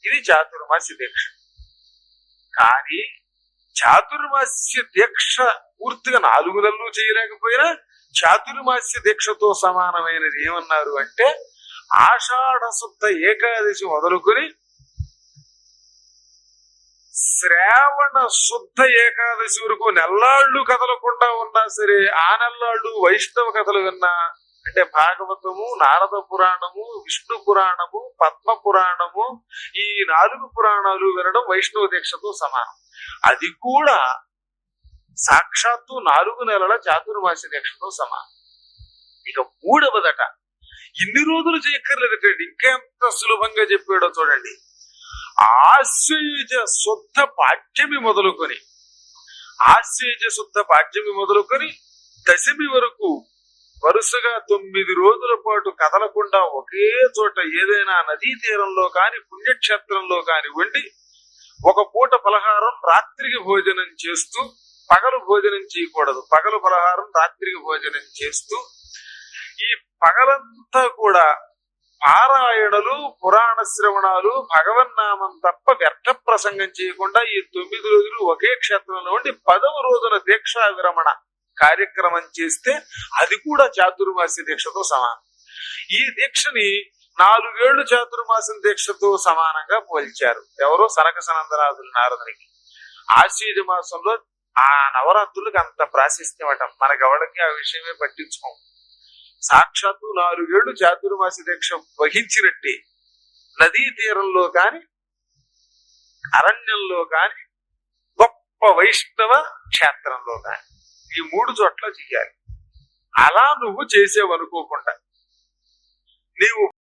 ఇది చాతుర్మాస్య దీక్ష. కానీ చాతుర్మాస్య దీక్ష పూర్తిగా 4 నెలలు చేయలేకపోయినా చాతుర్మాస్య దీక్షతో సమానమైనది ఏమన్నారు అంటే ఆషాఢ శుద్ధ ఏకాదశి మొదలుకొని శ్రావణ శుద్ధ ఏకాదశి వరకు నెల్లాళ్ళు కదలకుండా ఉన్నా సరే ఆ నెల్లాళ్ళు వైష్ణవ కథలు విన్నా అంటే భాగవతము, నారద పురాణము, విష్ణు పురాణము, పద్మ పురాణము, ఈ 4 పురాణాలు వినడం వైష్ణవ దీక్షతో సమానం. అది కూడా సాక్షాత్తు 4 నెలల చాతుర్మాస్య దీక్షతో సమానం. ఇక 3వదట, ఇన్ని రోజులు చేయక్కర్లేదటండి, ఇంకెంత సులభంగా చెప్పాడో చూడండి. ఆశ్వయుజ శుద్ధ పాఠ్యమి మొదలుకొని దశమి వరకు వరుసగా 9 రోజుల పాటు కదలకుండా ఒకే చోట ఏదైనా నదీ తీరంలో కాని పుణ్యక్షేత్రంలో కాని వండి ఒక పూట పలహారం రాత్రికి భోజనం చేస్తూ, పగలు భోజనం చేయకూడదు, పగలు పలహారం రాత్రికి భోజనం చేస్తూ ఈ పగలంతా కూడా పారాయణలు, పురాణ శ్రవణాలు, భగవన్నామం తప్ప వ్యర్థ ప్రసంగం చేయకుండా ఈ 9 రోజులు ఒకే క్షేత్రంలో ఉండి 10వ రోజున దీక్షా విరమణ కార్యక్రమం చేస్తే అది కూడా చాతుర్మాస్య దీక్షతో సమానం. ఈ దీక్షని 4 ఏళ్లు చాతుర్మాసం దీక్షతో సమానంగా పోల్చారు. ఎవరో సనక సనందనాథులు నారదునికి. ఆశ్వయుజ మాసంలో ఆ నవరాత్రులకు అంత ప్రాశస్త్యమటం, మనకెవరికి ఆ విషయమే పట్టించుకోం. సాక్షాత్తు 4 ఏళ్లు చాతుర్మాస్య దీక్ష వహించినట్టే నదీ తీరంలో కాని అరణ్యంలో కాని గొప్ప వైష్ణవ క్షేత్రంలో కాని ఈ 3 చోట్ల చెయ్యాలి. అలా నువ్వు చేసేవనుకోకుండా నీవు